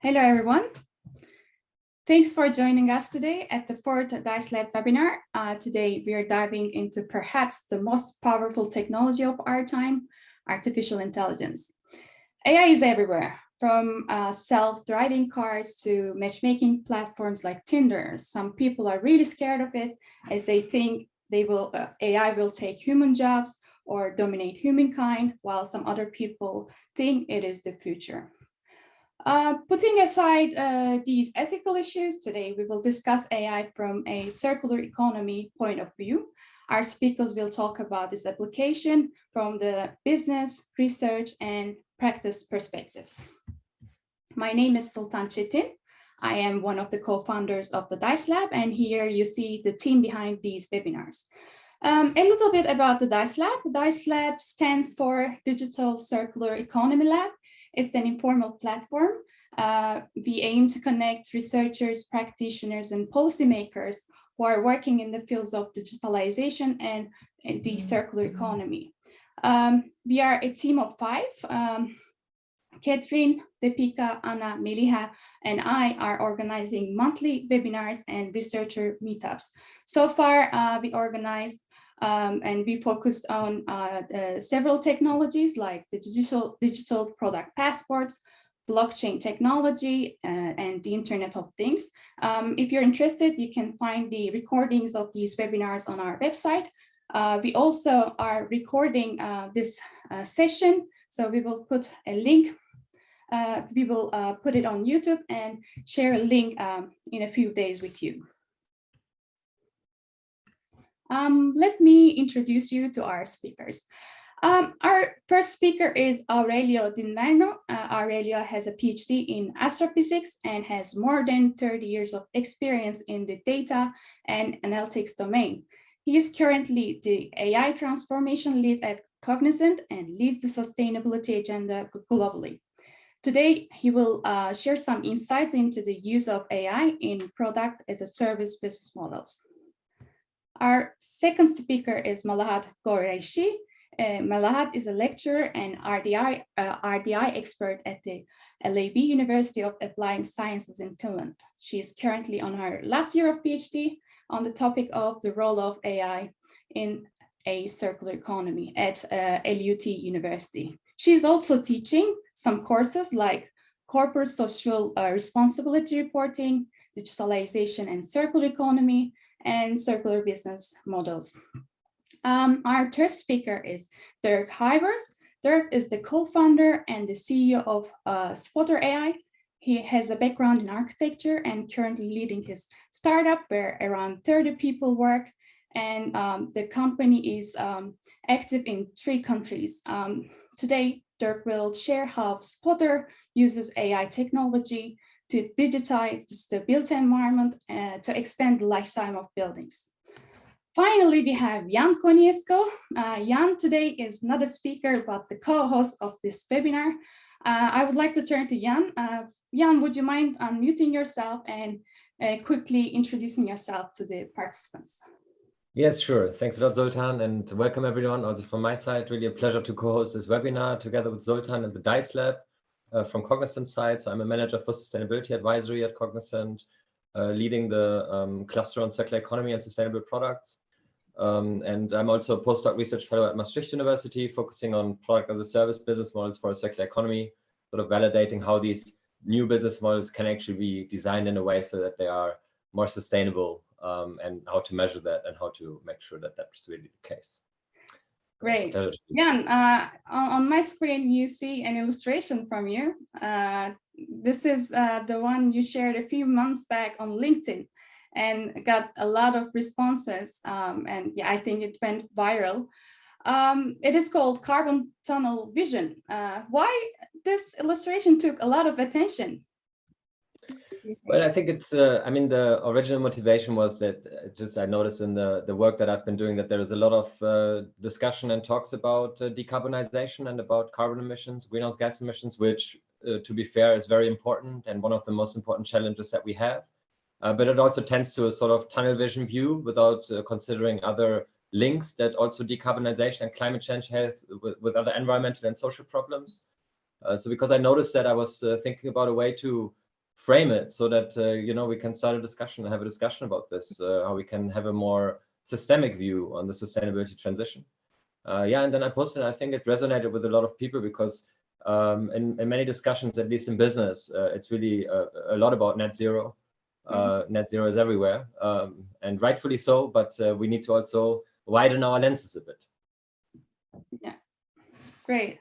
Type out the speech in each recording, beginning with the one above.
Hello, everyone. Thanks for joining us today at the fourth DiCE Lab webinar. Today, we are diving into perhaps the most powerful technology of our time, artificial intelligence. AI is everywhere, from self-driving cars to matchmaking platforms like Tinder. Some people are really scared of it as they think AI will take human jobs or dominate humankind, while some other people think it is the future. Putting aside these ethical issues, today we will discuss AI from a circular economy point of view. Our speakers will talk about this application from the business, research, and practice perspectives. My name is Sultan Çetin. I am one of the co-founders of the DiCE Lab, and here you see the team behind these webinars. A little bit about the DiCE Lab. The DiCE Lab stands for Digital Circular Economy Lab. It's an informal platform. We aim to connect researchers, practitioners, and policymakers who are working in the fields of digitalization and the circular economy. We are a team of 5. Catherine, Deepika, Anna, Meliha, and I are organizing monthly webinars and researcher meetups. So far, we organized and we focused on several technologies like the digital product passports, blockchain technology, and the Internet of Things. If you're interested, you can find the recordings of these webinars on our website. We also are recording this session, so we will put a link. We will put it on YouTube and share a link in a few days with you. Let me introduce you to our speakers. Our first speaker is Aurelio. Aurelio has a PhD in astrophysics and has more than 30 years of experience in the data and analytics domain. He is currently the AI transformation lead at Cognizant and leads the sustainability agenda globally. Today, he will share some insights into the use of AI in product as a service business models. Our second speaker is Malahat Ghoreishi. Malahat is a lecturer and RDI expert at the LAB University of Applied Sciences in Finland. She is currently on her last year of PhD on the topic of the role of AI in a circular economy at LUT University. She's also teaching some courses like corporate social responsibility reporting, digitalization and circular economy, and circular business models. Our third speaker is Dirk Huibers. Dirk is the co-founder and the CEO of Spotr AI. He has a background in architecture and currently leading his startup where around 30 people work. And the company is active in 3 countries. Today, Dirk will share how Spotr uses AI technology to digitize the built environment to expand the lifetime of buildings. Finally, we have Jan Konietzko. Jan today is not a speaker, but the co-host of this webinar. I would like to turn to Jan. Jan, would you mind unmuting yourself and quickly introducing yourself to the participants? Yes, sure. Thanks a lot, Sultan, and welcome everyone. Also from my side, really a pleasure to co-host this webinar together with Sultan and the DiCE Lab from Cognizant side. So I'm a manager for sustainability advisory at Cognizant, leading the cluster on circular economy and sustainable products. And I'm also a postdoc research fellow at Maastricht University, focusing on product as a service business models for a circular economy, sort of validating how these new business models can actually be designed in a way so that they are more sustainable. And how to measure that and how to make sure that that's really the case. Great. Jan, on my screen, you see an illustration from you. This is the one you shared a few months back on LinkedIn and got a lot of responses. And yeah, I think it went viral. It is called Carbon Tunnel Vision. Why this illustration took a lot of attention? Well, I think it's, I mean, the original motivation was that I noticed in the work that I've been doing that there is a lot of discussion and talks about decarbonization and about carbon emissions, greenhouse gas emissions, which, to be fair, is very important and one of the most important challenges that we have. But it also tends to a sort of tunnel vision view without considering other links that also decarbonization and climate change have with other environmental and social problems. So because I noticed that, I was thinking about a way to frame it so that we can start a discussion and have a discussion about this, how we can have a more systemic view on the sustainability transition. And then I posted, I think it resonated with a lot of people because in many discussions, at least in business, it's really a lot about net zero. Net zero is everywhere, and rightfully so, but we need to also widen our lenses a bit. Yeah, great.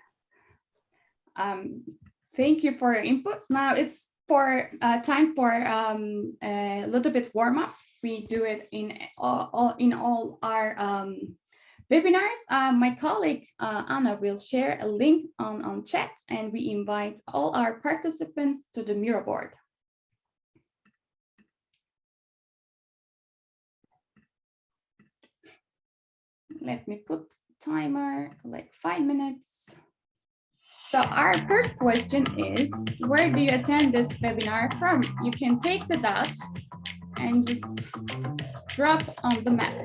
Thank you for your inputs. Now it's for time for a little bit warm up. We do it in all our webinars. My colleague Anna will share a link on chat, and we invite all our participants to the Miro board. Let me put timer like 5 minutes. So our first question is, where do you attend this webinar from? You can take the dots and just drop on the map.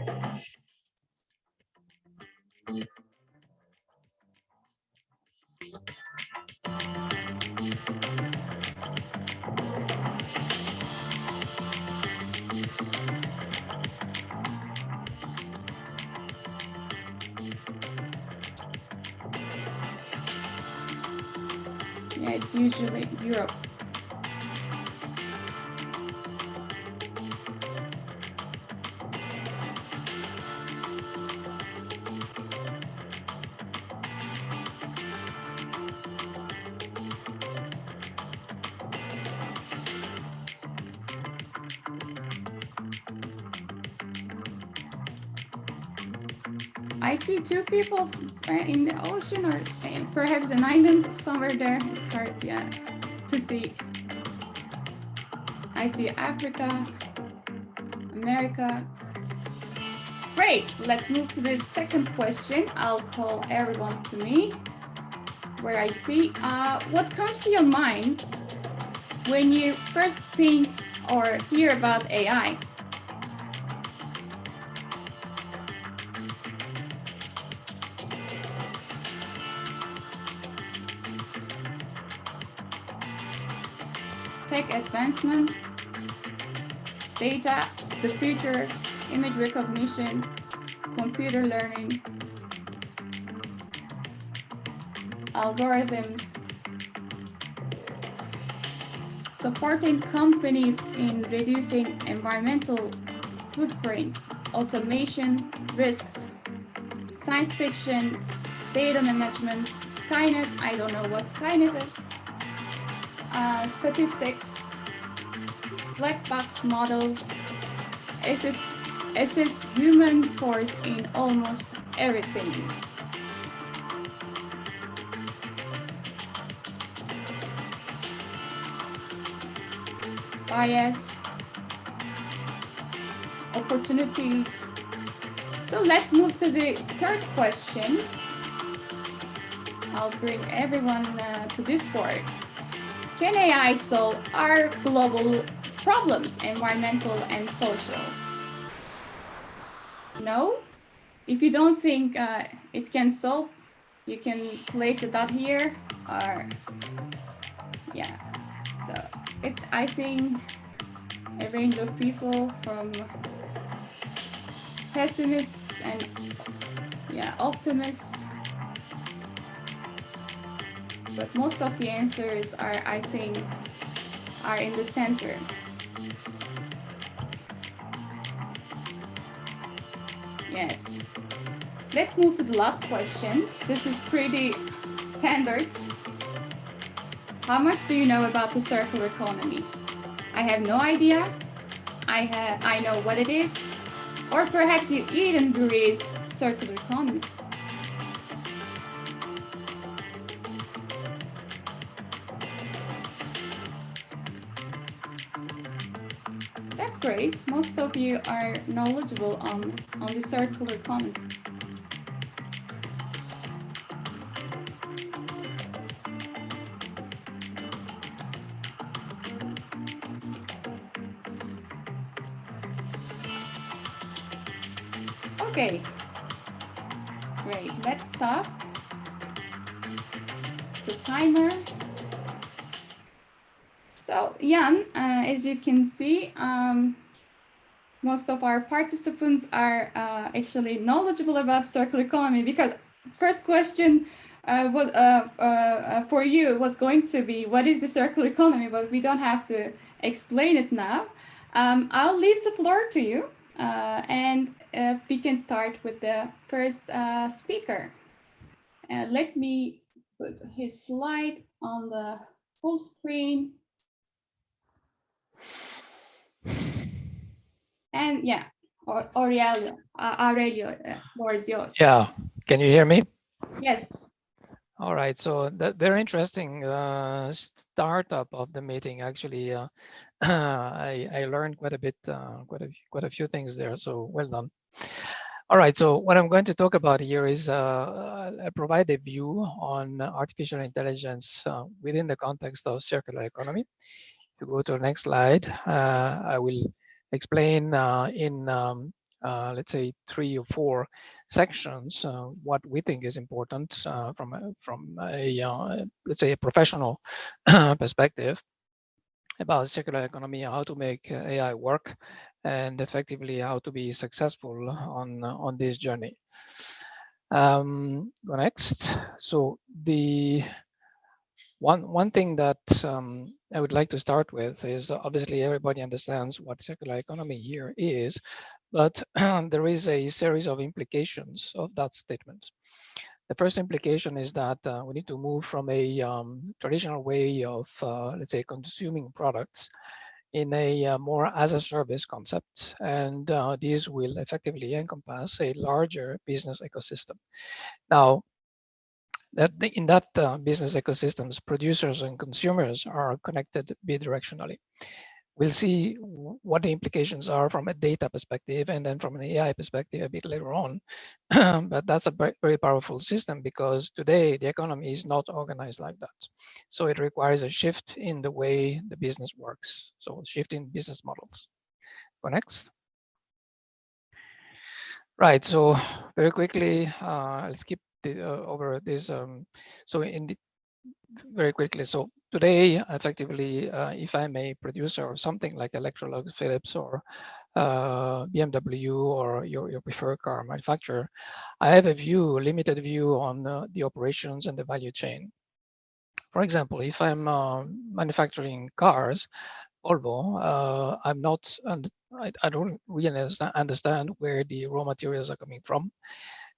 Yeah, it's usually Europe. I see 2 people in the ocean, or perhaps an island somewhere there. It's hard, yeah, to see. I see Africa, America. Great, let's move to the second question. I'll call everyone to me, where I see what comes to your mind when you first think or hear about AI. Tech advancement, data, the future, image recognition, computer learning, algorithms, supporting companies in reducing environmental footprint, automation, risks, science fiction, data management, Skynet, I don't know what Skynet is, statistics, black box models, assist human force in almost everything. Bias, opportunities. So let's move to the third question. I'll bring everyone to this board. Can AI solve our global problems, environmental and social? No? If you don't think it can solve, you can place a dot here, or yeah. So I think a range of people from pessimists and optimists. But most of the answers are, I think, are in the center. Yes. Let's move to the last question. This is pretty standard. How much do you know about the circular economy? I have no idea. I know what it is. Or perhaps you even breathe circular economy. That's great. Most of you are knowledgeable on the circular economy. Okay, great. Let's stop the timer. So Jan, as you can see, most of our participants are actually knowledgeable about circular economy, because first question for you was going to be, what is the circular economy? But we don't have to explain it now. I'll leave the floor to you, and we can start with the first speaker. Let me put his slide on the full screen. And yeah, Aurelio, floor is yours. Yeah, can you hear me? Yes. All right, so very interesting startup of the meeting. Actually, I learned quite a bit, quite a few things there. So well done. All right, so what I'm going to talk about here is provide a view on artificial intelligence within the context of circular economy. If you go to the next slide, I will explain in let's say 3 or 4 sections what we think is important from a let's say a professional perspective about circular economy, how to make AI work, and effectively how to be successful on this journey. Go next. So the one thing that I would like to start with is obviously everybody understands what circular economy here is, but there is a series of implications of that statement. The first implication is that we need to move from a traditional way of, let's say, consuming products in a more as a service concept. And this will effectively encompass a larger business ecosystem. Now, in that business ecosystems, producers and consumers are connected bidirectionally. We'll see what the implications are from a data perspective and then from an AI perspective a bit later on. But that's a very powerful system, because today the economy is not organized like that. So it requires a shift in the way the business works. So shift in business models. Go next. Right, so very quickly, I'll skip over this. So very quickly, so today, effectively, if I'm a producer of something like Electrolux, Philips, or BMW, or your preferred car manufacturer, I have a limited view on the operations and the value chain. For example, if I'm manufacturing cars, Volvo, I'm not, and I don't really understand where the raw materials are coming from,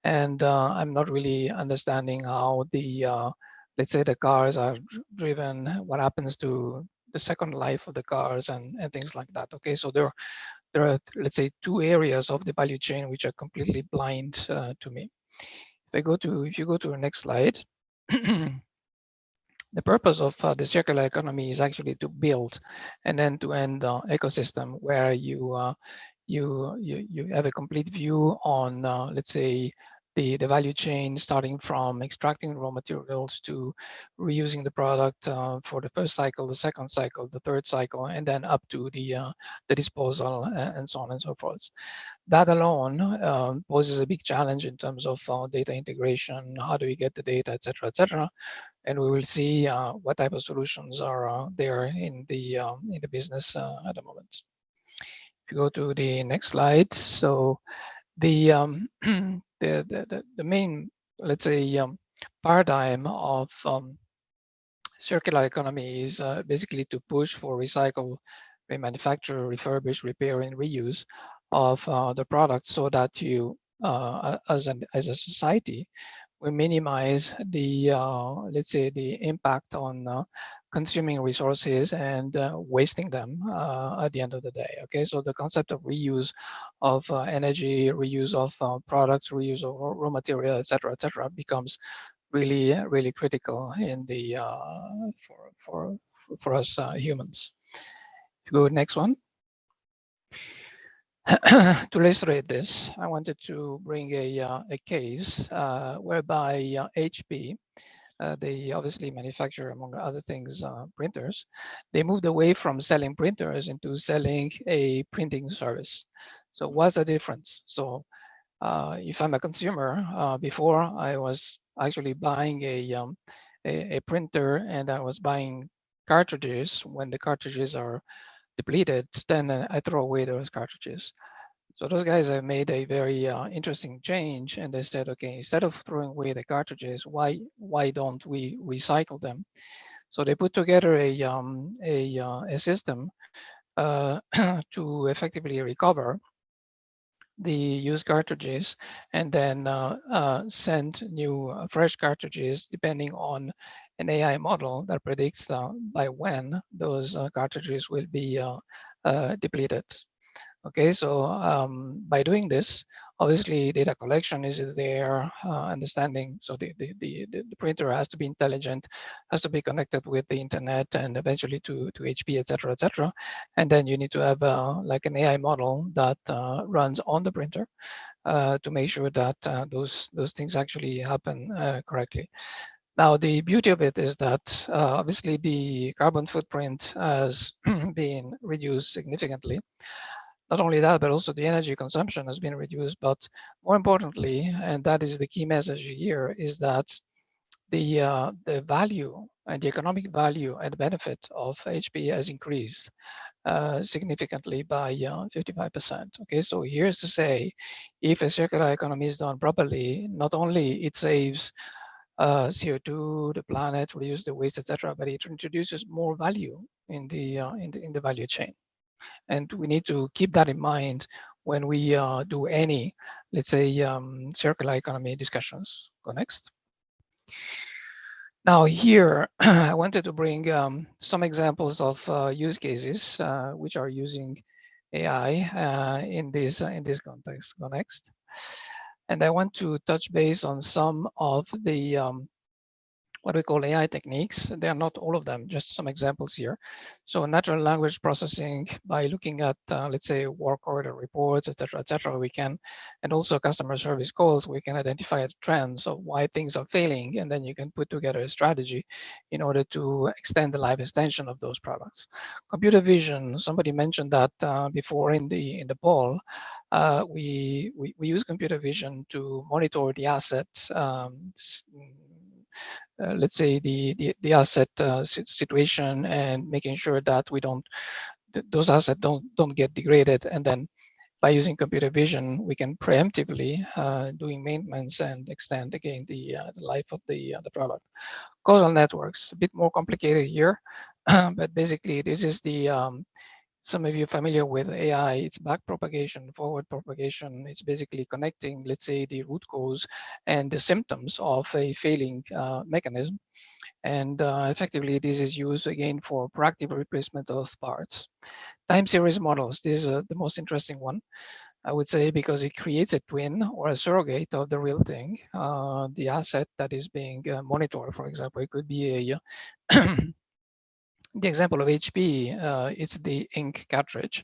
and I'm not really understanding how the let's say the cars are driven, what happens to the second life of the cars, and things like that. Okay, so there are, let's say, 2 areas of the value chain which are completely blind to me. If you go to the next slide. The purpose of the circular economy is actually to build an end-to-end ecosystem where you have a complete view on, let's say, the value chain, starting from extracting raw materials to reusing the product for the first cycle, the second cycle, the third cycle, and then up to the disposal, and so on and so forth. That alone poses a big challenge in terms of data integration. How do we get the data, et cetera, and we will see what type of solutions are there in the business at the moment. If you go to the next slide, so the the main, let's say, paradigm of circular economy is basically to push for recycle, remanufacture, refurbish, repair, and reuse of the products, so that you, as a society, we minimize the, let's say, the impact on consuming resources and wasting them at the end of the day. Okay, so the concept of reuse of energy, reuse of products, reuse of raw material, et cetera, becomes really critical in the for us humans. If you go next one. To illustrate this, I wanted to bring a case whereby HP, they obviously manufacture, among other things, printers. They moved away from selling printers into selling a printing service. So what's the difference? So if I'm a consumer, before I was actually buying a printer, and I was buying cartridges. When the cartridges are depleted, then I throw away those cartridges. So those guys have made a very interesting change, and they said, okay, instead of throwing away the cartridges, why don't we recycle them? So they put together a system to effectively recover the used cartridges and then send new fresh cartridges depending on an AI model that predicts by when those cartridges will be depleted. Okay, so by doing this, obviously data collection is there, understanding. So the printer has to be intelligent, has to be connected with the internet and eventually to HP, et cetera, and then you need to have like an AI model that runs on the printer to make sure that those things actually happen correctly. Now, the beauty of it is that obviously the carbon footprint has been reduced significantly. Not only that, but also the energy consumption has been reduced. But more importantly, and that is the key message here, is that the value and the economic value and benefit of HP has increased significantly by 55%. Okay, so here's to say, if a circular economy is done properly, not only it saves CO2, the planet, reduce the waste, etc., but it introduces more value in the value chain. And we need to keep that in mind when we do any, let's say, circular economy discussions. Go next. Now here, I wanted to bring some examples of use cases which are using AI in this context. Go next. And I want to touch base on some of the what we call AI techniques. They are not all of them, just some examples here. So natural language processing by looking at, let's say, work order reports, et cetera, we can, and also customer service calls, we can identify trends of why things are failing, and then you can put together a strategy in order to extend the life extension of those products. Computer vision, somebody mentioned that before in the poll. We use computer vision to monitor the assets, let's say the asset situation, and making sure that we don't those assets don't get degraded, and then by using computer vision we can preemptively doing maintenance and extend again the life of the product. Causal networks, a bit more complicated here, but basically this is the some of you are familiar with AI, it's back propagation, forward propagation. It's basically connecting, let's say, the root cause and the symptoms of a failing mechanism. And effectively, this is used again for proactive replacement of parts. Time series models, this is the most interesting one, I would say, because it creates a twin or a surrogate of the real thing, the asset that is being monitored. For example, it could be a the example of HP, it's the ink cartridge,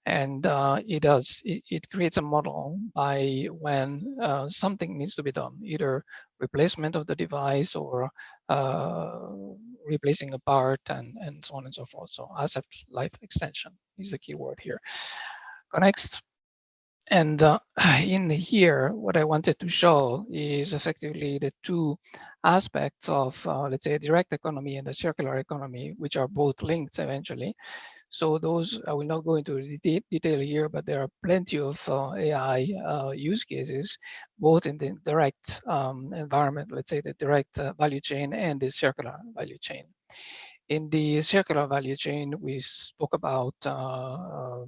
and it creates a model by when something needs to be done, either replacement of the device or replacing a part, and so on and so forth. So asset life extension is the key word here. Go next. And in here, what I wanted to show is effectively the two aspects of, let's say, a direct economy and a circular economy, which are both linked eventually. So those, I will not go into detail here, but there are plenty of AI use cases, both in the direct environment, let's say the direct value chain and the circular value chain. In the circular value chain, we spoke about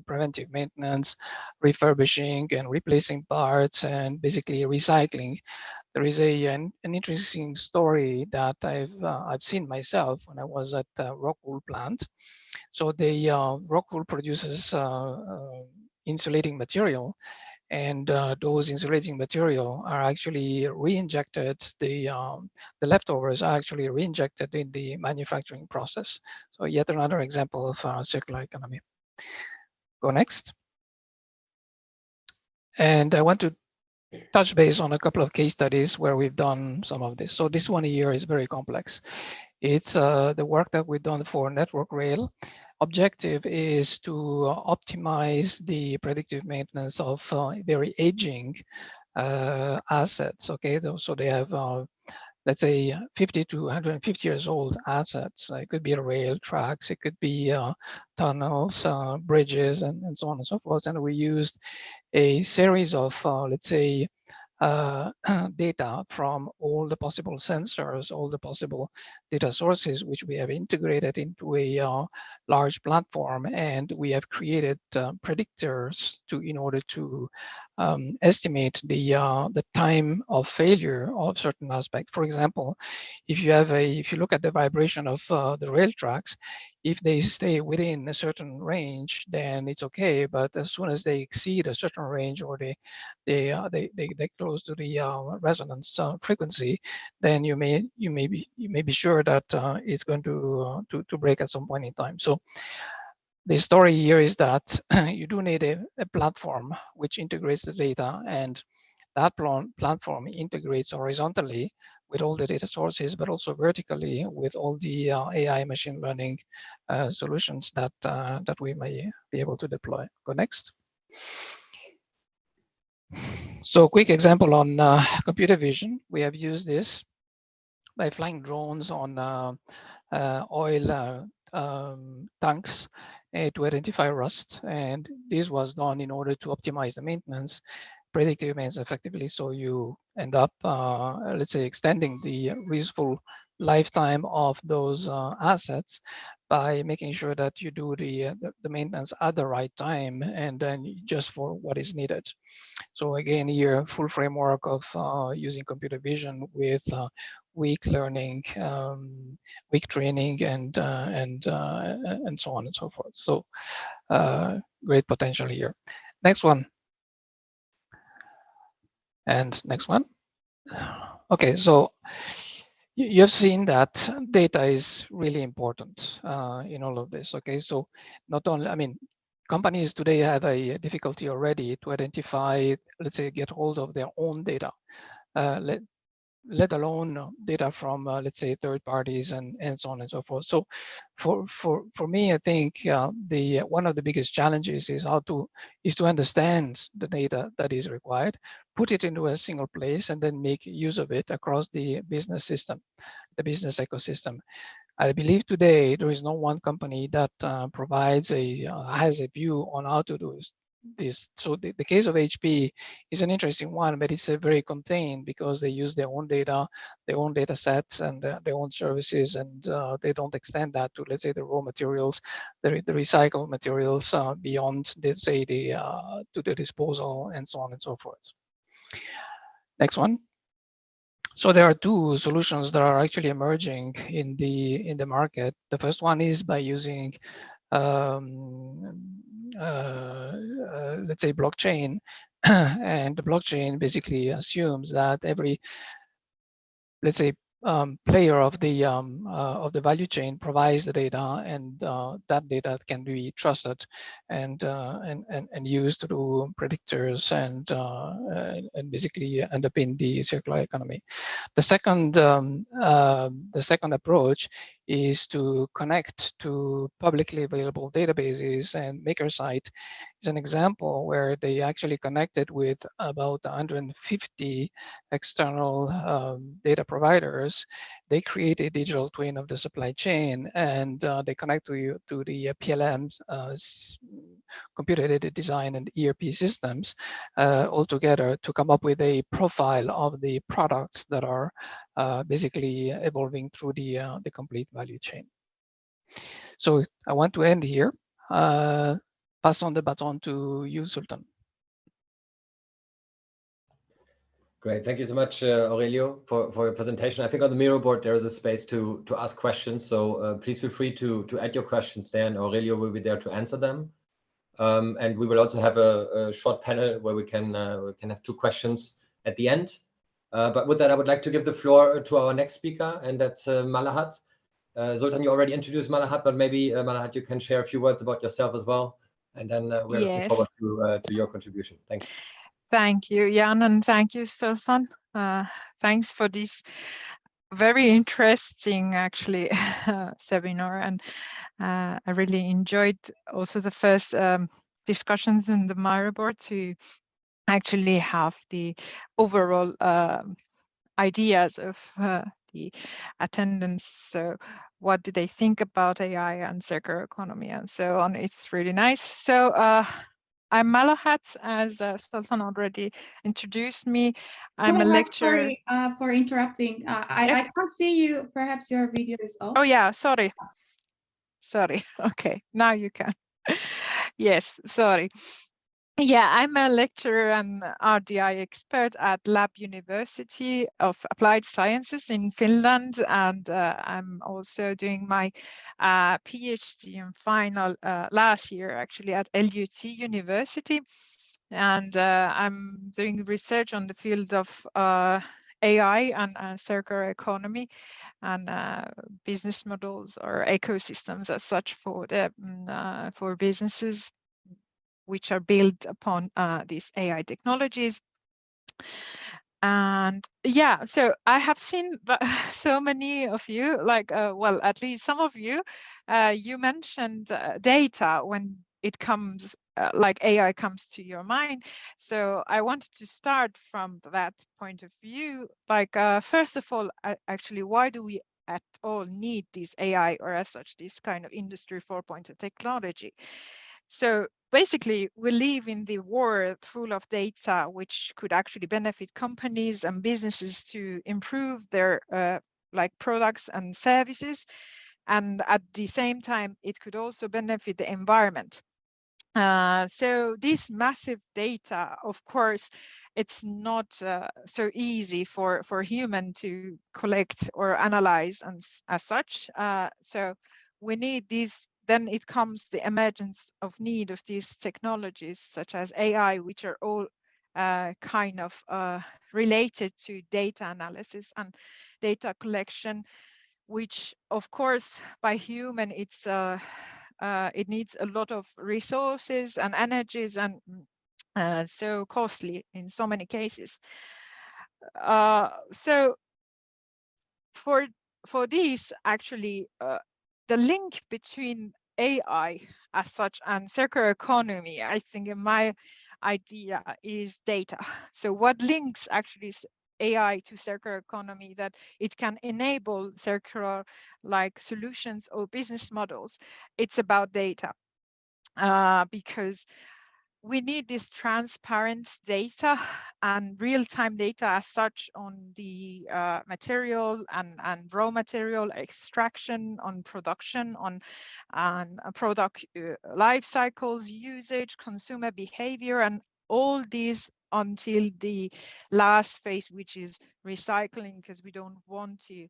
preventive maintenance, refurbishing and replacing parts, and basically recycling. There is an interesting story that I've seen myself when I was at Rockwool plant. So the Rockwool produces insulating material, and those insulating material are actually re-injected. The leftovers are actually re-injected in the manufacturing process. So yet another example of circular economy. Go next. And I want to touch base on a couple of case studies where we've done some of this. So this one here is very complex. It's the work that we've done for Network Rail. Objective is to optimize the predictive maintenance of very aging assets. Okay, so they have let's say 50 to 150 years old assets. It could be rail tracks, it could be tunnels, bridges, and so on and so forth. And we used a series of, let's say, data from all the possible sensors, all the possible data sources, which we have integrated into a large platform, and we have created predictors in order to estimate the time of failure of certain aspects. For example, if you look at the vibration of the rail tracks, if they stay within a certain range, then it's okay. But as soon as they exceed a certain range, or they close to the resonance frequency, then you may be sure that it's going to break at some point in time. So the story here is that you do need a platform which integrates the data, and that platform integrates horizontally with all the data sources, but also vertically with all the AI machine learning solutions that we may be able to deploy. Go next. So quick example on computer vision. We have used this by flying drones on oil tanks to identify rust. And this was done in order to optimize the maintenance, predictive maintenance effectively. So you end up, let's say, extending the useful lifetime of those assets by making sure that you do the maintenance at the right time, and then just for what is needed. So again, here, full framework of using computer vision with weak learning, weak training, and so on and so forth. So great potential here. Next one. And next one. Okay, so you have seen that data is really important in all of this. Okay, so not only, I mean, companies today have a difficulty already to identify, let's say, get hold of their own data, let alone data from, let's say, third parties and so on and so forth. So for me, I think one of the biggest challenges is to understand the data that is required, put it into a single place, and then make use of it across the business system, the business ecosystem. I believe today there is no one company that provides has a view on how to do this. So the case of HP is an interesting one, but it's very contained because they use their own data, their own data sets, and their own services, and they don't extend that to, let's say, the raw materials, the recycled materials beyond, let's say, to the disposal, and so on and so forth. Next one. So there are two solutions that are actually emerging in the market. The first one is by using let's say, blockchain. And the blockchain basically assumes that every, let's say, player of the value chain provides the data, and that data can be trusted and used to do predictors and basically end up in the circular economy. The second approach is to connect to publicly available databases, and MakerSite is an example where they actually connected with about 150 external data providers. They create a digital twin of the supply chain, and they connect to the PLMs, computer-aided design, and ERP systems all together to come up with a profile of the products that are basically evolving through the complete value chain. So I want to end here. Pass on the baton to you, Sultan. Great, thank you so much, Aurelio, for your presentation. I think on the Miro board there is a space to ask questions, so please feel free to add your questions there, and Aurelio will be there to answer them. And we will also have a short panel where we can have two questions at the end. But with that, I would like to give the floor to our next speaker, and that's Malahat. Sultan, you already introduced Malahat, but maybe Malahat, you can share a few words about yourself as well, and then we're looking forward to your contribution. Thanks. Thank you, Jan, and thank you, Sultan. Thanks for this very interesting, actually, seminar, and I really enjoyed also the first discussions in the Miro board to actually have the overall ideas of the attendance. So what do they think about AI and circular economy and so on? It's really nice. So I'm Malahat, as Sultan already introduced me. I'm a lecturer. Sorry for interrupting. I can't see you. Perhaps your video is off. Oh yeah, sorry. Sorry. Okay, now you can. Yes, sorry. Yeah, I'm a lecturer and RDI expert at Lab University of Applied Sciences in Finland, and I'm also doing my PhD and final last year actually at LUT University, and I'm doing research on the field of AI and circular economy and business models or ecosystems as such for the for businesses which are built upon these AI technologies. And yeah, so I have seen so many of you, like, well, at least some of you, you mentioned data when it comes, like AI comes to your mind. So I wanted to start from that point of view. Like, first of all, actually, why do we at all need this AI or as such, this kind of industry 4.0 technology? So basically, we live in the world full of data, which could actually benefit companies and businesses to improve their like products and services. And at the same time, it could also benefit the environment. So this massive data, of course, it's not so easy for human to collect or analyze and as such. So we need these. Then it comes the emergence of need of these technologies such as AI, which are all kind of related to data analysis and data collection, which of course by human it needs a lot of resources and energies and so costly in so many cases. So for this, actually, the link between AI as such and circular economy, I think in my idea is data. So what links actually AI to circular economy, that it can enable circular like solutions or business models? It's about data, because we need this transparent data and real-time data as such on the material and raw material extraction, on production, on product life cycles, usage, consumer behavior, and all these until the last phase, which is recycling, because we don't want to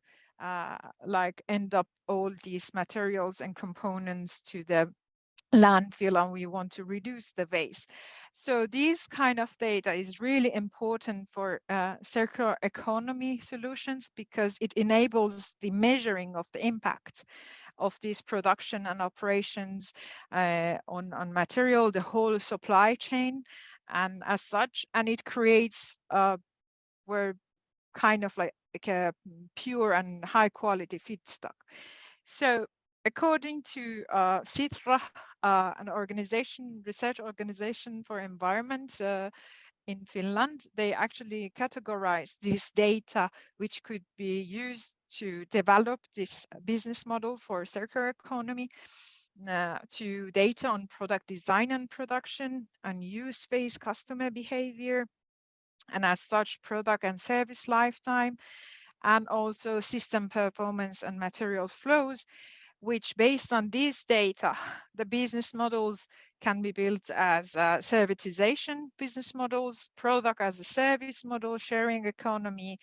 like end up all these materials and components to the landfill, and we want to reduce the waste. So this kind of data is really important for circular economy solutions, because it enables the measuring of the impact of this production and operations on material, the whole supply chain, and as such, and it creates where kind of like a pure and high quality feedstock. So according to Sitra, an organization, research organization for environment in Finland, they actually categorize this data, which could be used to develop this business model for circular economy, to data on product design and production, and use phase customer behavior, and as such product and service lifetime, and also system performance and material flows, which based on this data, the business models can be built as servitization business models, product as a service model, sharing economy,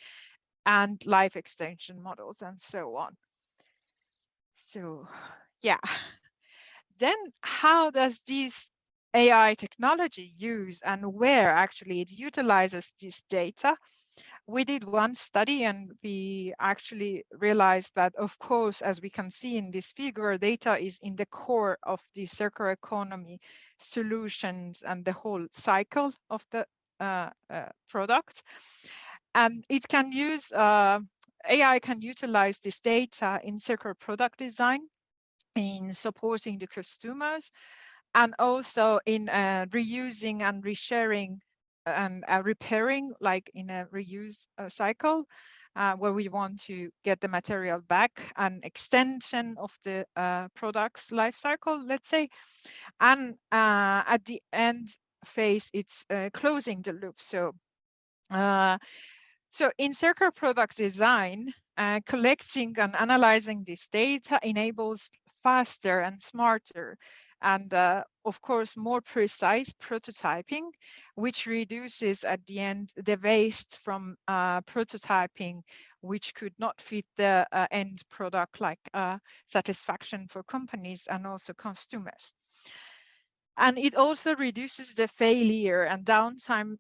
and life extension models, and so on. So yeah, then how does this AI technology use and where actually it utilizes this data? We did one study and we actually realized that, of course, as we can see in this figure, data is in the core of the circular economy solutions and the whole cycle of the product. And it can use, AI can utilize this data in circular product design, in supporting the customers, and also in reusing and resharing and repairing, like in a reuse cycle, where we want to get the material back, an extension of the product's life cycle, let's say. And at the end phase, it's closing the loop. So in circular product design, collecting and analyzing this data enables faster and smarter and, of course, more precise prototyping, which reduces at the end the waste from prototyping, which could not fit the end product, like satisfaction for companies and also consumers. And it also reduces the failure and downtime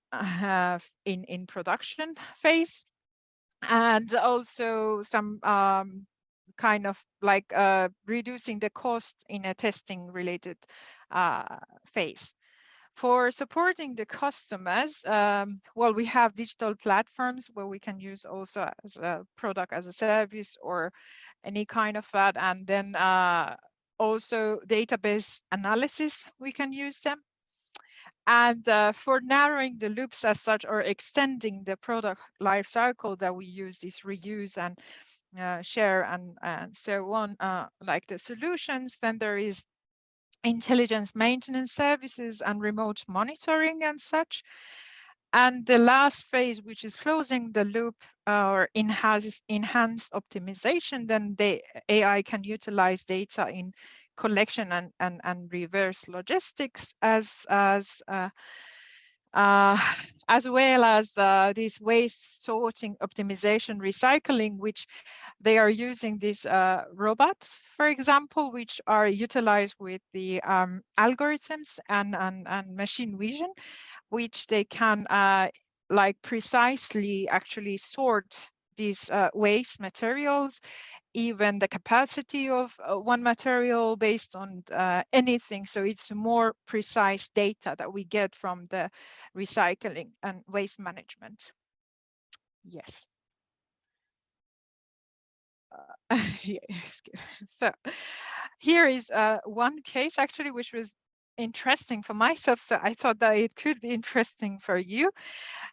in production phase, and also some kind of like reducing the cost in a testing related phase. For supporting the customers, well, we have digital platforms where we can use also as a product as a service or any kind of that, and then also database analysis, we can use them. And for narrowing the loops as such, or extending the product life cycle, that we use this reuse and share and so on, like the solutions, then there is intelligence maintenance services and remote monitoring and such. And the last phase, which is closing the loop or enhance optimization, then the AI can utilize data in collection and reverse logistics as well as this waste sorting, optimization, recycling, which they are using these robots, for example, which are utilized with the algorithms and machine vision, which they can like precisely actually sort these waste materials, even the capacity of one material based on anything. So it's more precise data that we get from the recycling and waste management. Yes. Yes. So here is one case actually, which was interesting for myself. So I thought that it could be interesting for you.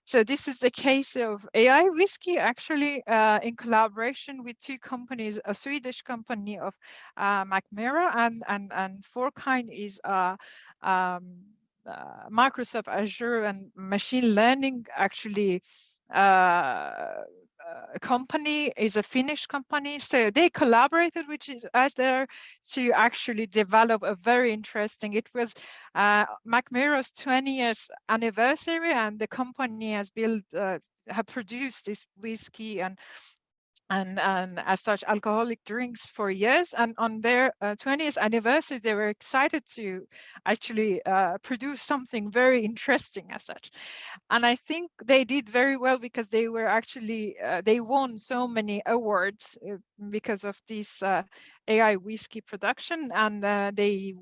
So this is the case of AI whiskey, actually, in collaboration with two companies, a Swedish company of Macmera and Forkind is Microsoft Azure and machine learning, actually. A company is a Finnish company, so they collaborated with each other to actually develop a very interesting. It was Macmera's 20th anniversary, and the company has built, have produced this whiskey and as such alcoholic drinks for years. And on their 20th anniversary, they were excited to actually produce something very interesting as such. And I think they did very well, because they were actually, they won so many awards because of this AI whiskey production. And they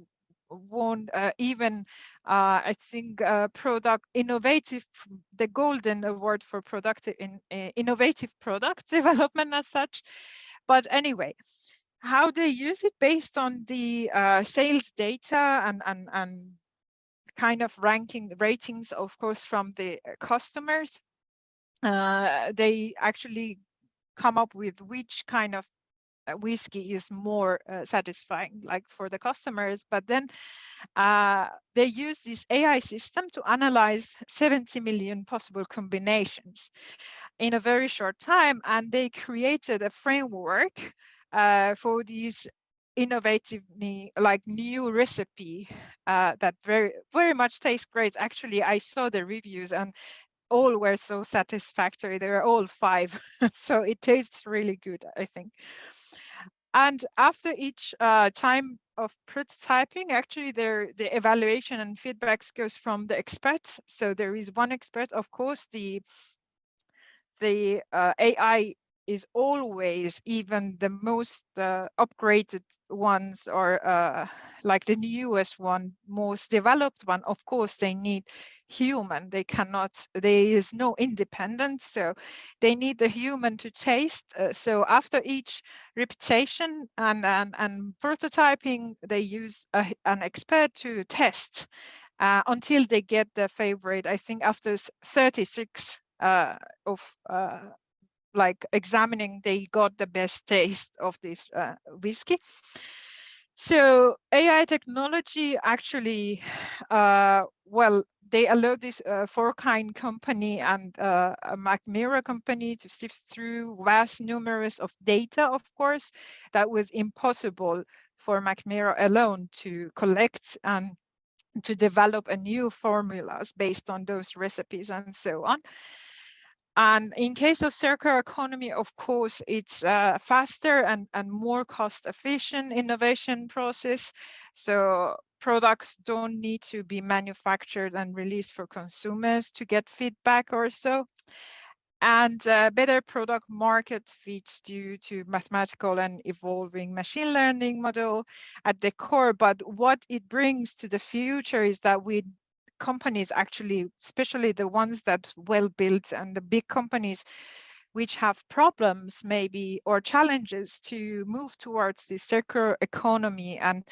won even, I think, product innovative, the Golden Award for productive innovative product development as such. But anyway, how they use it based on the sales data and kind of ratings, of course, from the customers. They actually come up with which kind of whiskey is more satisfying, like for the customers. But then they use this AI system to analyze 70 million possible combinations in a very short time, and they created a framework for these innovative, like new recipe that very much tastes great. Actually, I saw the reviews and all were so satisfactory. They were all 5, so it tastes really good, I think. And after each time of prototyping, actually the evaluation and feedbacks goes from the experts. So there is one expert, of course, the AI is always, even the most upgraded ones, or like the newest one, most developed one, of course they need human. They cannot, there is no independence, so they need the human to taste. So after each repetition and prototyping, they use an expert to test until they get the favorite. I think after 36 of like examining, they got the best taste of this whiskey. So AI technology actually, well, they allowed this Fourkind company and a McMira company to sift through vast numerous of data, of course, that was impossible for McMira alone to collect and to develop a new formulas based on those recipes and so on. And in case of circular economy, of course, it's faster and more cost efficient innovation process. So products don't need to be manufactured and released for consumers to get feedback or so. And better product market fits due to mathematical and evolving machine learning model at the core. But what it brings to the future is that companies actually, especially the ones that well built and the big companies which have problems maybe or challenges to move towards the circular economy, and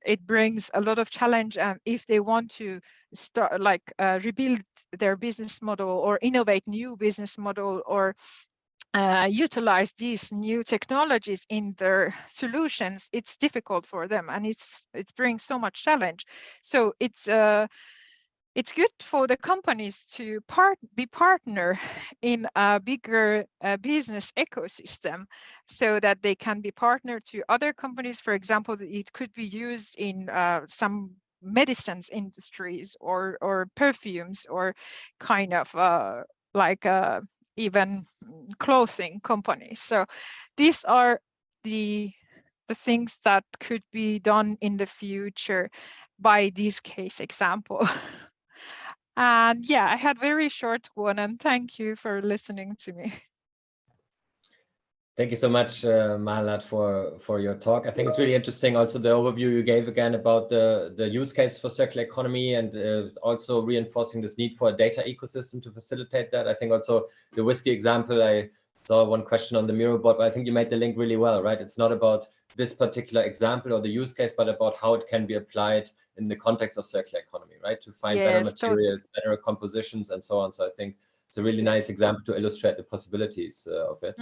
it brings a lot of challenge. And if they want to start rebuild their business model or innovate new business model or utilize these new technologies in their solutions, it's difficult for them, and it brings so much challenge. So it's good for the companies to be partner in a bigger business ecosystem, so that they can be partner to other companies. For example, it could be used in some medicines industries or perfumes or kind of even clothing companies. So these are the things that could be done in the future by this case example. And yeah, I had very short one, and thank you for listening to me. Thank you so much, Malahat, for your talk. I think it's really interesting also the overview you gave again about the use case for circular economy, and also reinforcing this need for a data ecosystem to facilitate that. I think also the whiskey example, I saw one question on the Miro board, but I think you made the link really well, right? It's not about this particular example or the use case, but about how it can be applied in the context of circular economy, right? To find better materials, better compositions, and so on. So I think it's a really nice example to illustrate the possibilities of it.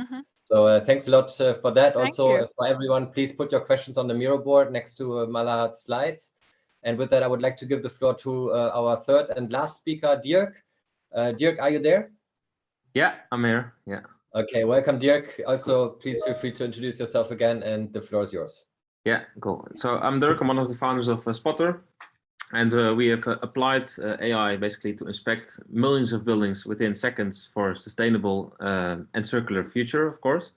So thanks a lot for that. Also, for everyone, please put your questions on the Miro board next to Malahat's slides. And with that, I would like to give the floor to our third and last speaker, Dirk. Dirk, are you there? Yeah, I'm here. Yeah. Okay, welcome, Dirk. Also, please feel free to introduce yourself again, and the floor is yours. Yeah, cool. So I'm Dirk. I'm one of the founders of Spotr, and we have applied AI basically to inspect millions of buildings within seconds for a sustainable and circular future, of course.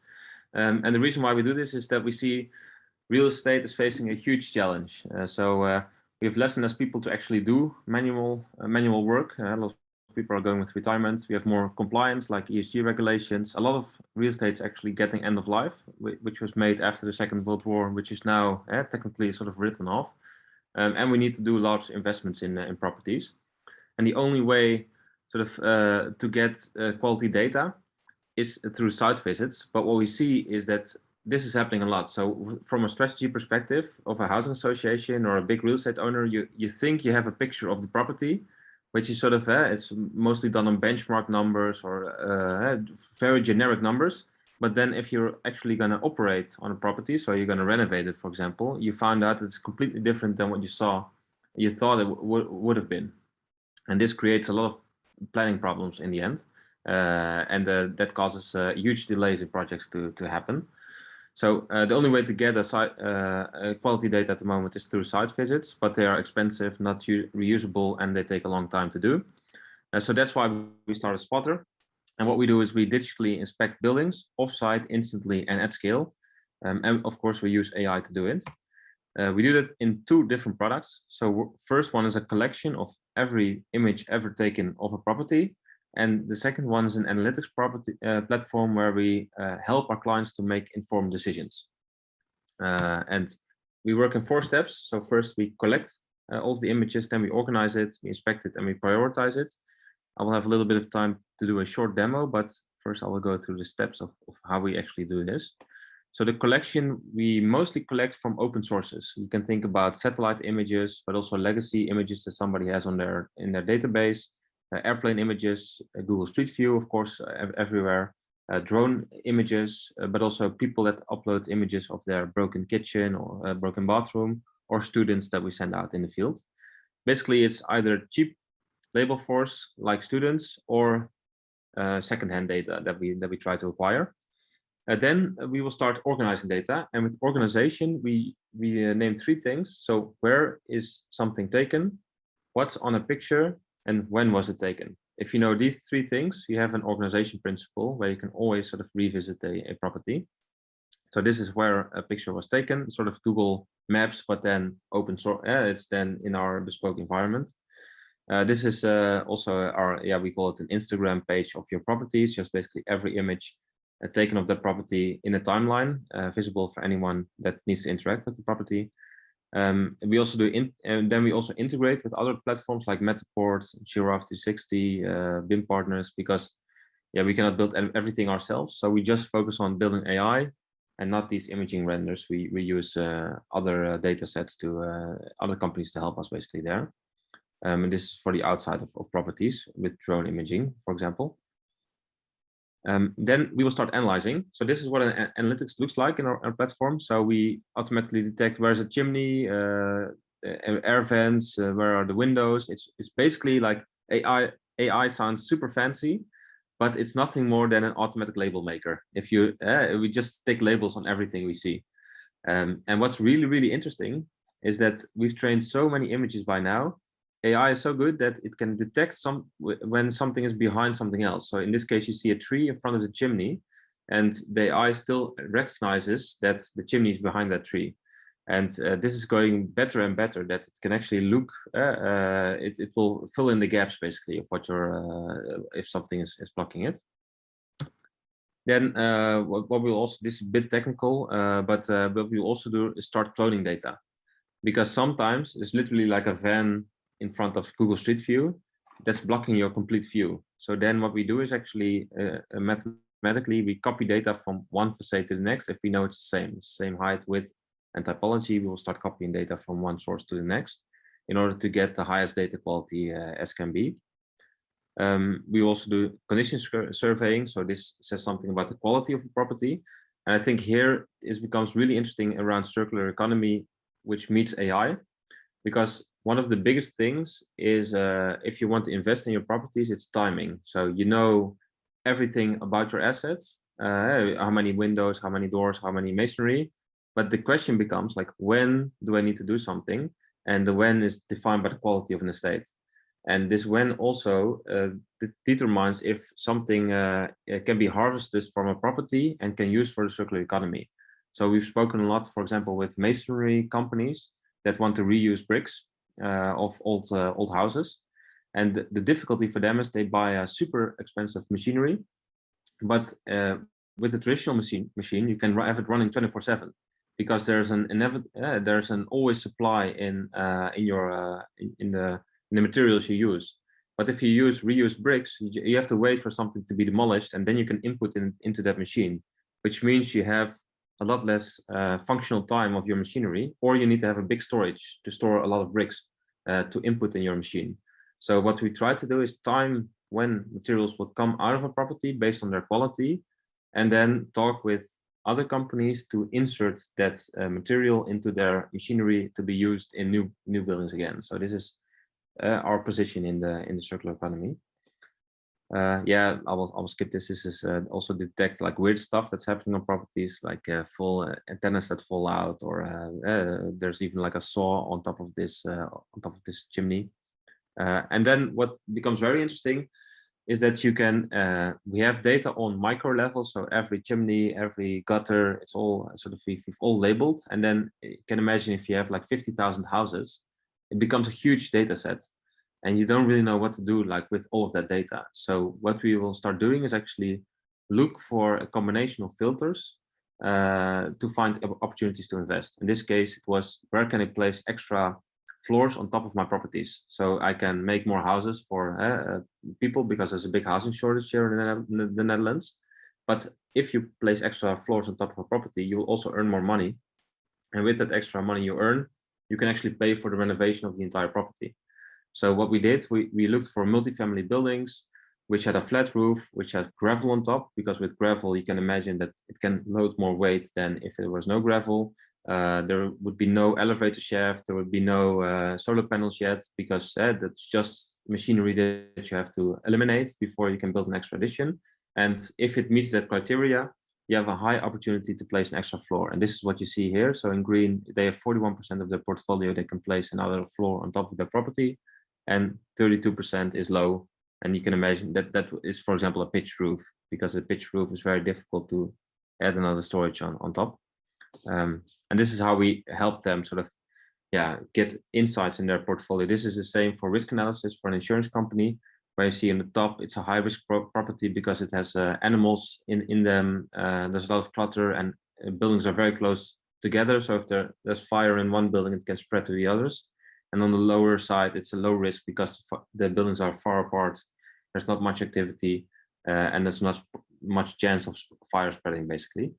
And the reason why we do this is that we see real estate is facing a huge challenge. So we have less and less people to actually do manual work. A lot of people are going with retirement. We have more compliance, like ESG regulations. A lot of real estate is actually getting end of life, which was made after the Second World War, which is now technically sort of written off. And we need to do large investments in properties. And the only way sort of to get quality data is through site visits. But what we see is that this is happening a lot. So from a strategy perspective of a housing association or a big real estate owner, you think you have a picture of the property, which is sort of, it's mostly done on benchmark numbers or very generic numbers. But then if you're actually going to operate on a property, so you're going to renovate it, for example, you found out it's completely different than what you thought it would have been. And this creates a lot of planning problems in the end. And that causes huge delays in projects to happen. So the only way to get a quality data at the moment is through site visits, but they are expensive, not reusable, and they take a long time to do. So that's why we started Spotr. And what we do is we digitally inspect buildings off-site instantly and at scale. And of course, we use AI to do it. We do that in two different products. So first one is a collection of every image ever taken of a property. And the second one is an analytics platform where we help our clients to make informed decisions. And we work in 4 steps. So first we collect all of the images, then we organize it, we inspect it, and we prioritize it. I will have a little bit of time to do a short demo, but first I will go through the steps of how we actually do this. So the collection, we mostly collect from open sources. You can think about satellite images, but also legacy images that somebody has in their database. Airplane images, Google Street View, of course, everywhere. drone images, but also people that upload images of their broken kitchen or broken bathroom, or students that we send out in the field. Basically, it's either cheap labor force like students or secondhand data that we try to acquire. Then we will start organizing data, and with organization we name 3 things. So where is something taken, what's on a picture, and when was it taken? If you know these 3 things, you have an organization principle where you can always sort of revisit a property. So this is where a picture was taken, sort of Google Maps, but then open source. It's then in our bespoke environment. This is also our, we call it an Instagram page of your properties, just basically every image taken of that property in a timeline, visible for anyone that needs to interact with the property. We also do, and then we also integrate with other platforms like Matterport, Giraffe 360, BIM partners, because we cannot build everything ourselves. So we just focus on building AI and not these imaging renders. We use other data sets to other companies to help us basically there. And this is for the outside of properties with drone imaging, for example. Then we will start analyzing. So this is what an analytics looks like in our platform. So we automatically detect where's a chimney, air vents, where are the windows. It's basically like AI sounds super fancy, but it's nothing more than an automatic label maker. If you we just stick labels on everything we see. And what's really, really interesting is that we've trained so many images by now. AI is so good that it can detect when something is behind something else. So in this case, you see a tree in front of the chimney, and the AI still recognizes that the chimney is behind that tree. And this is going better and better, that it can actually look, it will fill in the gaps basically of what if something is blocking it. Then what we'll also, this is a bit technical, but what we'll also do is start cloning data, because sometimes it's literally like a van in front of Google Street View that's blocking your complete view. So then what we do is actually mathematically we copy data from one facade to the next. If we know it's the same height, width, and typology, we will start copying data from one source to the next in order to get the highest data quality as can be. We also do condition surveying. So this says something about the quality of the property. And I think here it becomes really interesting around circular economy, which meets AI, because one of the biggest things is if you want to invest in your properties, it's timing. So you know everything about your assets, how many windows, how many doors, how many masonry. But the question becomes like, when do I need to do something? And the when is defined by the quality of an estate. And this when also determines if something can be harvested from a property and can use for the circular economy. So we've spoken a lot, for example, with masonry companies that want to reuse bricks of old houses, and the difficulty for them is they buy a super expensive machinery, but with the traditional machine you can have it running 24/7, because there's an always supply in the materials you use. But if you use reused bricks, you have to wait for something to be demolished, and then you can input into that machine, which means you have a lot less functional time of your machinery, or you need to have a big storage to store a lot of bricks to input in your machine. So what we try to do is time when materials will come out of a property based on their quality, and then talk with other companies to insert that material into their machinery to be used in new buildings again. So this is our position in the circular economy. I will skip this. This is also detect like weird stuff that's happening on properties, like full antennas that fall out, or there's even like a saw on top of this chimney. And then what becomes very interesting is that you can we have data on micro level, so every chimney, every gutter, it's all sort of we've all labeled. And then you can imagine if you have like 50,000 houses, it becomes a huge data set. And you don't really know what to do like with all of that data. So what we will start doing is actually look for a combination of filters to find opportunities to invest. In this case, it was, where can I place extra floors on top of my properties so I can make more houses for people, because there's a big housing shortage here in the Netherlands. But if you place extra floors on top of a property, you will also earn more money. And with that extra money you earn, you can actually pay for the renovation of the entire property. So what we did, we looked for multifamily buildings which had a flat roof, which had gravel on top, because with gravel, you can imagine that it can load more weight than if there was no gravel. There would be no elevator shaft, there would be no solar panels yet, because that's just machinery that you have to eliminate before you can build an extra addition. And if it meets that criteria, you have a high opportunity to place an extra floor. And this is what you see here. So in green, they have 41% of their portfolio, they can place another floor on top of their property, and 32% is low. And you can imagine that that is, for example, a pitched roof, because a pitched roof is very difficult to add another storage on top. And this is how we help them sort of, get insights in their portfolio. This is the same for risk analysis for an insurance company, where you see on the top, it's a high risk property because it has animals in them. There's a lot of clutter, and buildings are very close together. So if there's fire in one building, it can spread to the others. And on the lower side, it's a low risk because the buildings are far apart. There's not much activity, and there's not much chance of fire spreading, basically.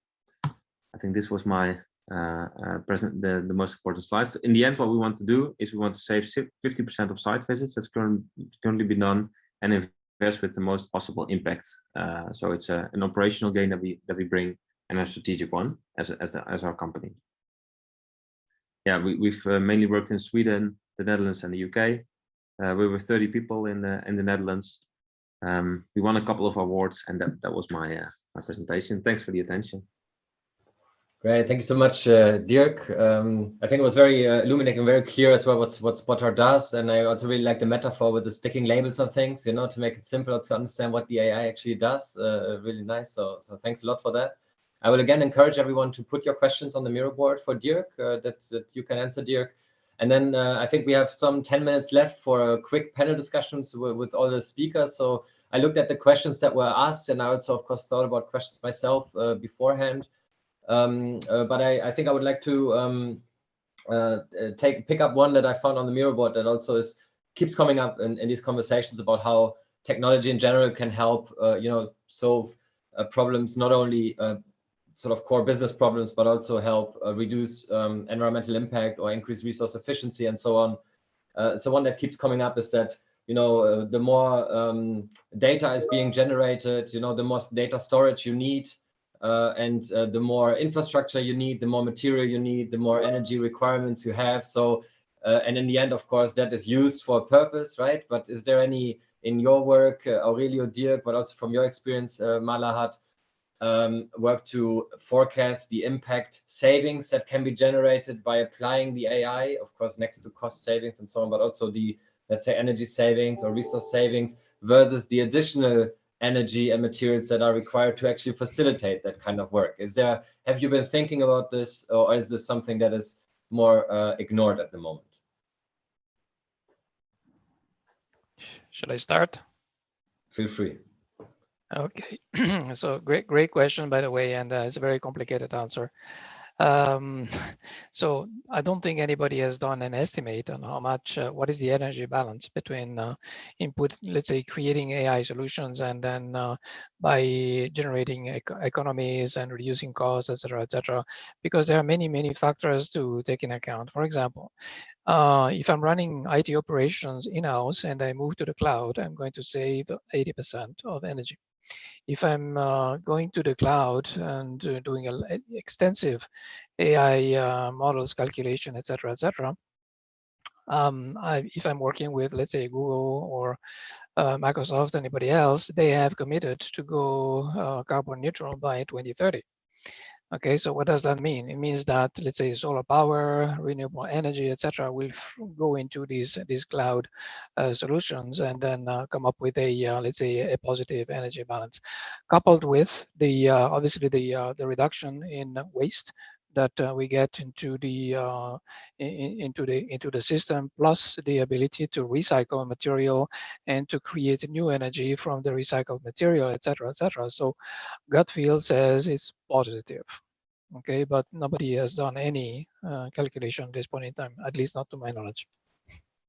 I think this was my the most important slides. In the end, what we want to do is we want to save 50% of site visits that's currently been done, and invest with the most possible impact. So it's an operational gain that we bring, and a strategic one as our company. Yeah, we've mainly worked in Sweden, the Netherlands, and the UK. We were 30 people in the Netherlands. We won a couple of awards, and that was my presentation. Thanks for the attention. Great, thank you so much, Dirk. I think it was very illuminating, very clear as well what Spotr does, and I also really like the metaphor with the sticking labels on things, you know, to make it simpler to understand what the AI actually does. Really nice. So thanks a lot for that. I will again encourage everyone to put your questions on the Miro board for Dirk, that you can answer, Dirk. And then I think we have some 10 minutes left for a quick panel discussions with all the speakers. So I looked at the questions that were asked, and I also, of course, thought about questions myself beforehand. But I think I would like to pick up one that I found on the Miro board that also keeps coming up in these conversations about how technology in general can help, solve problems, not only sort of core business problems, but also help reduce environmental impact or increase resource efficiency and so on. So one that keeps coming up is that, the more data is being generated, the more data storage you need, and the more infrastructure you need, the more material you need, the more energy requirements you have. So, and in the end, of course, that is used for a purpose, right? But is there any, in your work, Aurelio, Dirk, but also from your experience, Malahat, work to forecast the impact savings that can be generated by applying the AI, of course, next to cost savings and so on, but also the, let's say, energy savings or resource savings versus the additional energy and materials that are required to actually facilitate that kind of work? Have you been thinking about this, or is this something that is more ignored at the moment? Should I start? Feel free. Okay, so great question, by the way, and it's a very complicated answer. So I don't think anybody has done an estimate on how much, what is the energy balance between input, let's say, creating AI solutions, and then by generating economies and reducing costs, etc., because there are many factors to take in account. For example, if I'm running IT operations in-house and I move to the cloud, I'm going to save 80% of energy. If I'm going to the cloud and doing an extensive AI models calculation, etc., if I'm working with, let's say, Google or Microsoft, anybody else, they have committed to go carbon neutral by 2030. Okay, so what does that mean? It means that, let's say, solar power, renewable energy, etc., will go into these cloud solutions, and then come up with a let's say a positive energy balance, coupled with the obviously the reduction in waste that we get into the system, plus the ability to recycle material and to create new energy from the recycled material, etc., etc. So gut feel says it's positive. Okay, but nobody has done any calculation at this point in time, at least not to my knowledge.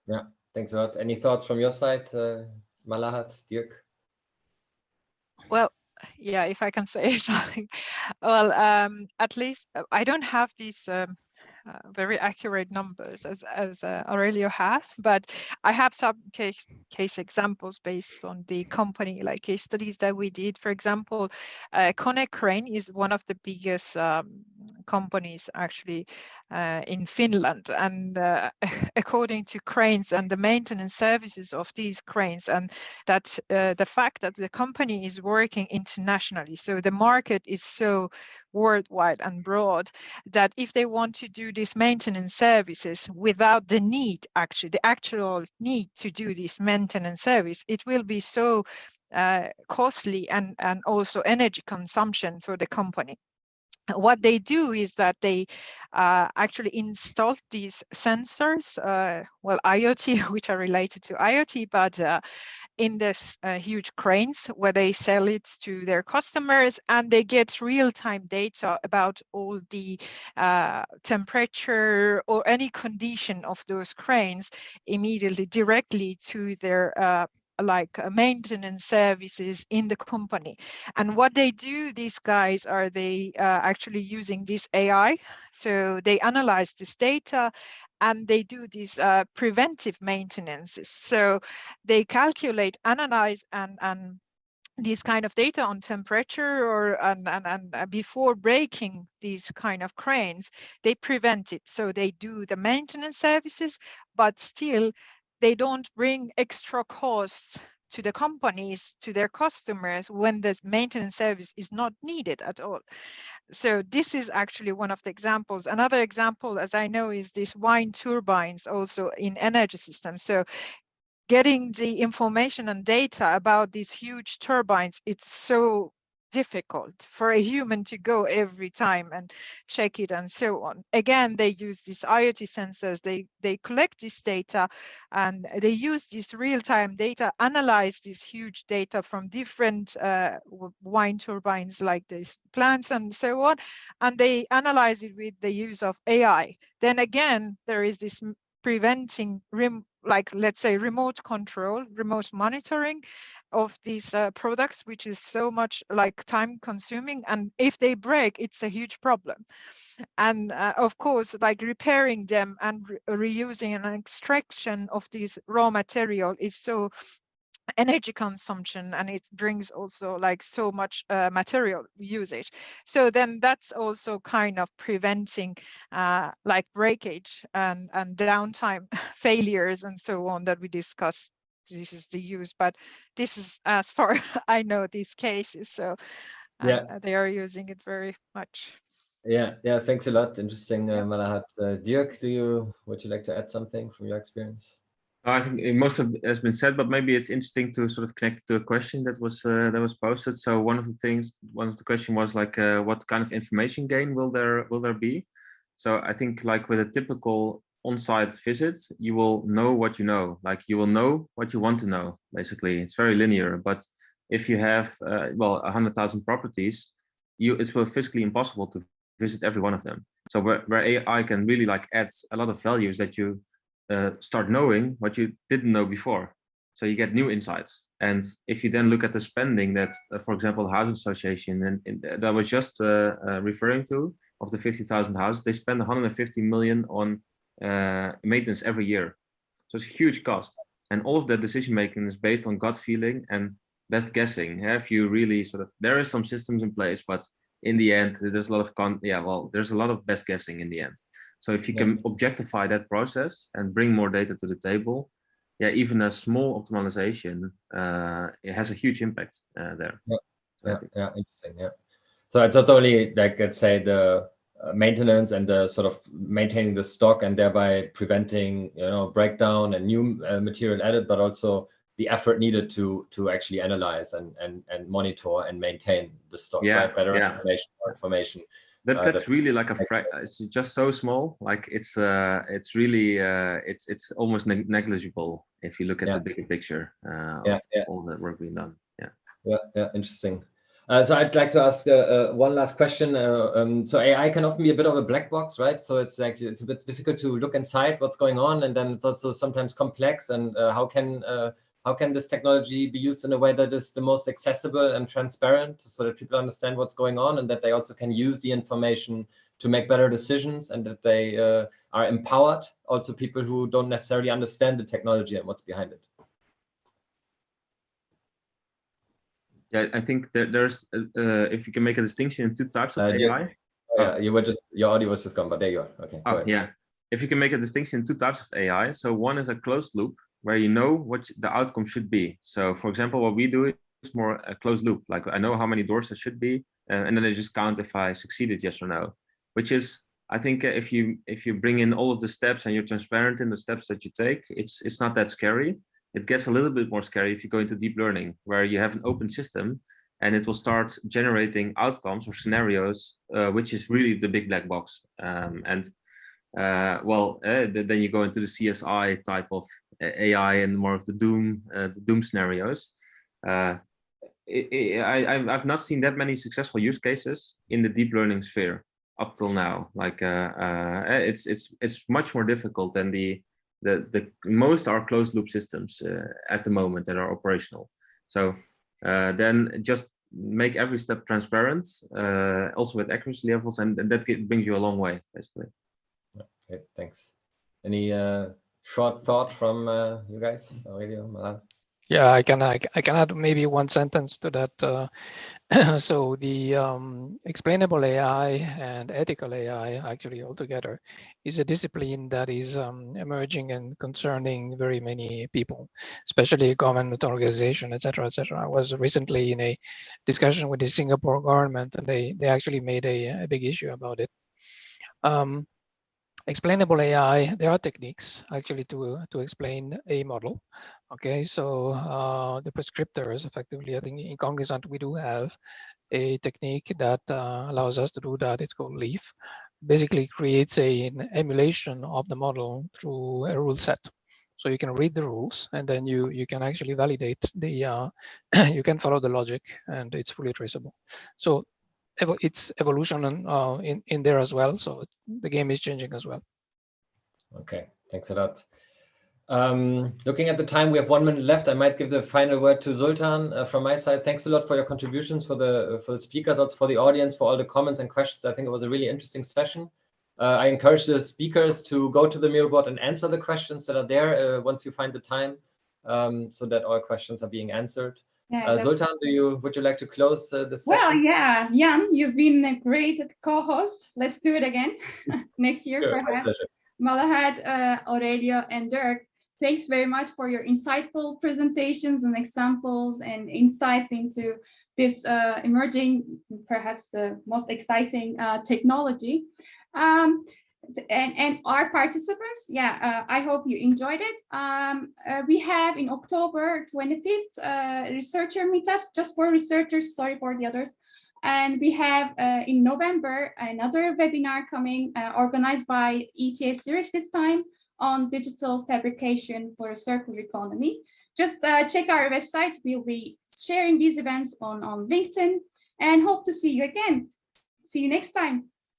Yeah, thanks a lot. Any thoughts from your side, Malahat, Dirk? Well, yeah, if I can say something. Well, at least I don't have these very accurate numbers as Aurelio has, but I have some case examples based on the company, like case studies that we did. For example, Konecranes is one of the biggest companies actually in Finland, and according to cranes and the maintenance services of these cranes, and that the fact that the company is working internationally, so the market is so worldwide and broad, that if they want to do these maintenance services without the need, actually the actual need to do this maintenance service, it will be so costly and also energy consumption for the company. What they do is that they actually install these sensors, well, IoT, which are related to IoT, but in this huge cranes where they sell it to their customers, and they get real-time data about all the temperature or any condition of those cranes immediately directly to their maintenance services in the company. And what they do, these guys are they actually using this AI. So they analyze this data and they do these preventive maintenances. So they calculate, analyze, and these kind of data on temperature or and before breaking these kind of cranes, they prevent it. So they do the maintenance services, but still they don't bring extra costs to the companies, to their customers, when this maintenance service is not needed at all. So this is actually one of the examples. Another example, as I know, is these wind turbines also in energy systems. So getting the information and data about these huge turbines, it's so difficult for a human to go every time and check it and so on. Again, they use these IoT sensors, they collect this data and they use this real-time data, analyze this huge data from different wind turbines like these plants and so on, and they analyze it with the use of AI. Then again, there is this preventing like, let's say, remote control, remote monitoring of these products, which is so much like time consuming. And if they break, it's a huge problem. And of course, like repairing them and reusing and extraction of this raw material is so energy consumption, and it brings also like so much material usage. So then that's also kind of preventing like breakage and downtime failures and so on that we discussed. This is the use, but this is as far I know these cases. So they are using it very much. Yeah, thanks a lot. Interesting, Malahat. Dirk, would you like to add something from your experience? I think most of it has been said, but maybe it's interesting to sort of connect to a question that was posted. So one of the question was like, what kind of information gain will there be? So I think like with a typical on-site visit, you will know what you know. Like you will know what you want to know. Basically, it's very linear. But if you have 100,000 properties, it's physically impossible to visit every one of them. So where AI can really like add a lot of values that you start knowing what you didn't know before. So you get new insights. And if you then look at the spending that, for example, the Housing Association that I was just referring to, of the 50,000 houses, they spend 150 million on maintenance every year. So it's a huge cost. And all of that decision making is based on gut feeling and best guessing. If you really there is some systems in place, but in the end, there's a lot of there's a lot of best guessing in the end. So if you can objectify that process and bring more data to the table, even a small optimization, it has a huge impact there. Interesting. So it's not only like, let's say, the maintenance and the sort of maintaining the stock and thereby preventing, breakdown and new material added, but also the effort needed to actually analyze and monitor and maintain the stock, right? Better information. That's really like it's just so small. Like it's really it's almost negligible if you look at the bigger picture of all the work being done. Interesting. So I'd like to ask one last question. So AI can often be a bit of a black box, right? So it's like it's a bit difficult to look inside what's going on, and then it's also sometimes complex. And how can this technology be used in a way that is the most accessible and transparent, so that people understand what's going on and that they also can use the information to make better decisions, and that they are empowered, also people who don't necessarily understand the technology and what's behind it. Yeah, I think there's if you can make a distinction in two types of AI. Yeah, your audio was just gone, but there you are. Okay. Oh, yeah. If you can make a distinction in two types of AI. So one is a closed loop where you know what the outcome should be. So for example, what we do is more a closed loop. Like I know how many doors there should be, and then I just count if I succeeded, yes or no. Which is, I think, if you bring in all of the steps and you're transparent in the steps that you take, it's not that scary. It gets a little bit more scary if you go into deep learning, where you have an open system and it will start generating outcomes or scenarios, which is really the big black box. Then you go into the CSI type of AI and more of the doom scenarios. I've not seen that many successful use cases in the deep learning sphere up till now. Like it's much more difficult than the most are closed loop systems at the moment that are operational. So then just make every step transparent, also with accuracy levels, and that brings you a long way, basically. Okay, thanks. Any short thought from you guys, Aurelio, Malahat? Yeah, I can add maybe one sentence to that. So the explainable AI and ethical AI actually altogether is a discipline that is emerging and concerning very many people, especially government organization, etc., etc. I was recently in a discussion with the Singapore government, and they actually made a big issue about it. Explainable AI, there are techniques actually to explain a model. Okay, so the prescriptors, effectively, I think in Cognizant we do have a technique that allows us to do that. It's called LEAF. Basically creates an emulation of the model through a rule set. So you can read the rules, and then you can actually validate the, you can follow the logic, and it's fully traceable. So it's evolution in there as well. So the game is changing as well. Okay, thanks a lot. Looking at the time, we have 1 minute left. I might give the final word to Sultan from my side. Thanks a lot for your contributions, for the speakers, also for the audience, for all the comments and questions. I think it was a really interesting session. I encourage the speakers to go to the Miro board and answer the questions that are there once you find the time, so that all questions are being answered. Yeah, Sultan, would you like to close this session? Well, yeah, Jan, you've been a great co-host. Let's do it again next year, sure, perhaps. Malahat, Aurelio, and Dirk, thanks very much for your insightful presentations and examples and insights into this emerging, perhaps the most exciting technology. And our participants, yeah, I hope you enjoyed it. We have in October 25th researcher meetups just for researchers, sorry for the others. And we have in November another webinar coming organized by ETH Zurich this time on digital fabrication for a circular economy. Just check our website. We'll be sharing these events on LinkedIn, and hope to see you again. See you next time.